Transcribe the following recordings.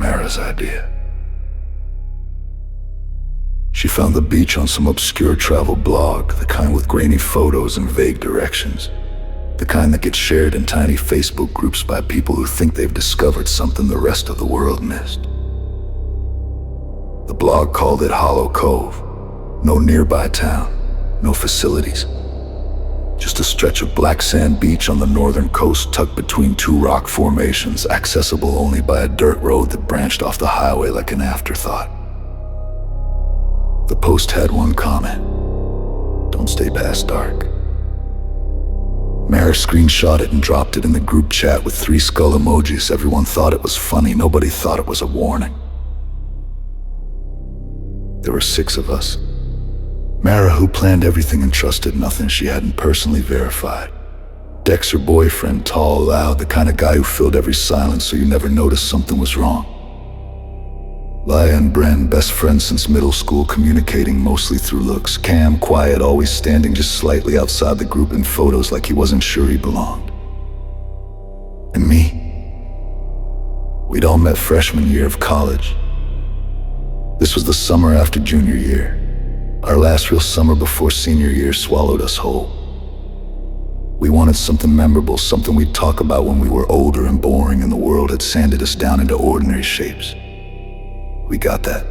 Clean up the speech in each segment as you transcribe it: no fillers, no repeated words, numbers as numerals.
Mara's idea. She found the beach on some obscure travel blog, the kind with grainy photos and vague directions. The kind that gets shared in tiny Facebook groups by people who think they've discovered something the rest of the world missed. The blog called it Hollow Cove. No nearby town, no facilities. Just a stretch of black sand beach on the northern coast tucked between two rock formations, accessible only by a dirt road that branched off the highway like an afterthought. The post had one comment: "Don't stay past dark." Mara screenshot it and dropped it in the group chat with 3 skull emojis. Everyone thought it was funny. Nobody thought it was a warning. There were 6 of us. Mara, who planned everything and trusted nothing she hadn't personally verified. Dex, her boyfriend, tall, loud, the kind of guy who filled every silence so you never noticed something was wrong. Laya and Bren, best friends since middle school, communicating mostly through looks. Cam, quiet, always standing just slightly outside the group in photos like he wasn't sure he belonged. And me? We'd all met freshman year of college. This was the summer after junior year. Our last real summer before senior year swallowed us whole. We wanted something memorable, something we'd talk about when we were older and boring and the world had sanded us down into ordinary shapes. We got that.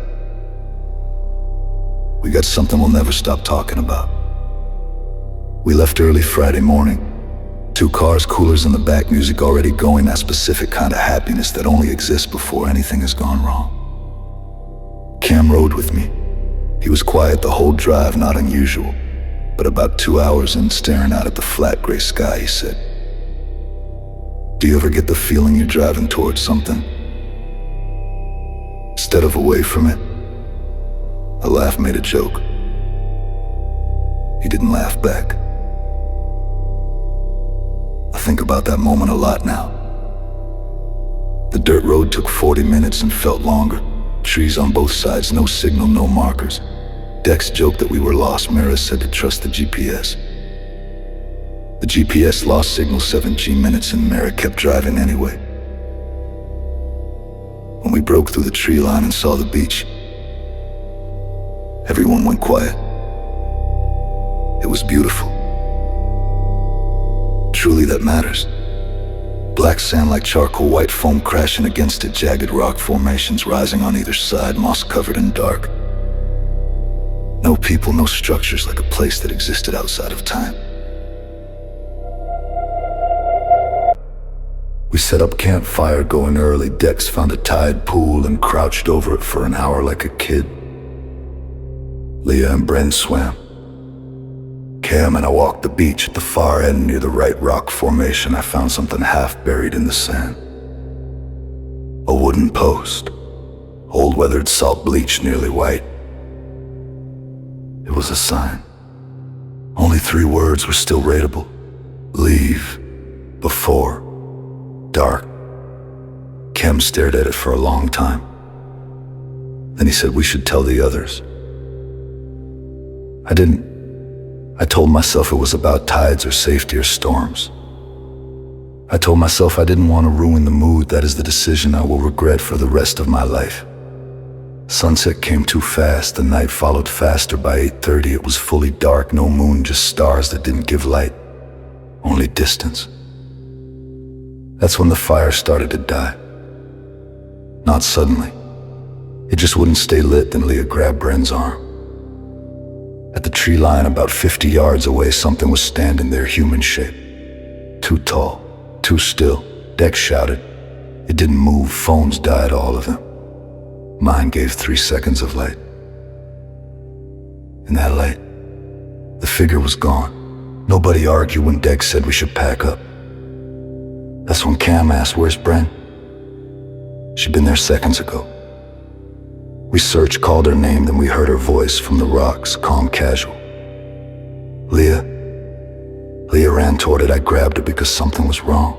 We got something we'll never stop talking about. We left early Friday morning. 2 cars, coolers in the back, music already going, that specific kind of happiness that only exists before anything has gone wrong. Cam rode with me. He was quiet the whole drive, not unusual. But about 2 hours in, staring out at the flat gray sky, he said, "Do you ever get the feeling you're driving towards something instead of away from it?" A laugh made a joke. He didn't laugh back. I think about that moment a lot now. The dirt road took 40 minutes and felt longer. Trees on both sides, no signal, no markers. Dex joked that we were lost. Mara said to trust the GPS. The GPS lost signal 17 minutes and Mara kept driving anyway. When we broke through the tree line and saw the beach, everyone went quiet. It was beautiful. Truly, that matters. Black sand like charcoal, white foam crashing against it, jagged rock formations rising on either side, moss covered and dark. No people, no structures, like a place that existed outside of time. We set up campfire going early. Dex found a tide pool and crouched over it for an hour like a kid. Leah and Bren swam. Cam and I walked the beach. At the far end near the right rock formation, I found something half buried in the sand. A wooden post, old weathered salt bleach, nearly white. It was a sign. Only 3 words were still readable. Leave before dark. Cam stared at it for a long time. Then he said we should tell the others. I didn't. I told myself it was about tides or safety or storms. I told myself I didn't want to ruin the mood. That is the decision I will regret for the rest of my life. Sunset came too fast. The night followed faster. By 8:30 it was fully dark. No moon, just stars that didn't give light, only distance. That's when the fire started to die. Not suddenly. It just wouldn't stay lit. Then Leah grabbed Bren's arm. At the tree line about 50 yards away, something was standing there, human shape. Too tall, too still. Dex shouted. It didn't move. Phones died, all of them. Mine gave 3 seconds of light. In that light, the figure was gone. Nobody argued when Dex said we should pack up. That's when Cam asked, "Where's Bren?" She'd been there seconds ago. We searched, called her name, then we heard her voice from the rocks, calm, casual. Leah. Leah ran toward it. I grabbed her because something was wrong.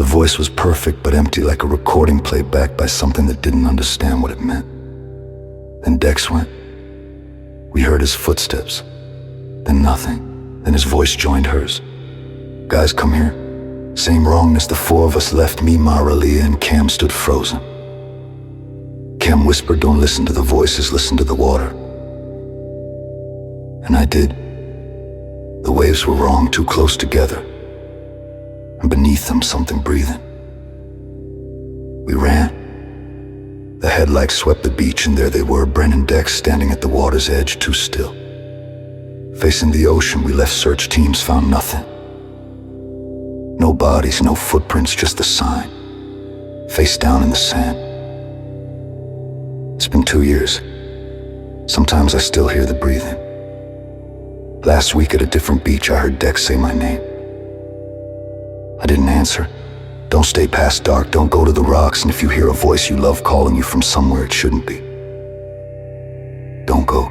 The voice was perfect but empty, like a recording played back by something that didn't understand what it meant. Then Dex went. We heard his footsteps. Then nothing. Then his voice joined hers. "Guys, come here." Same wrongness. The 4 of us left. Me, Mara, Leah, and Cam stood frozen. whispered, don't listen to the voices, listen to the water. And I did. The waves were wrong, too close together. And beneath them, something breathing. We ran. The headlights swept the beach, and there they were, Bren and Dex standing at the water's edge, too still. Facing the ocean, we left search teams, found nothing. No bodies, no footprints, just the sign. Face down in the sand. It's been 2 years. Sometimes I still hear the breathing. Last week at a different beach, I heard Dex say my name. I didn't answer. Don't stay past dark, don't go to the rocks, and if you hear a voice you love calling you from somewhere it shouldn't be, don't go.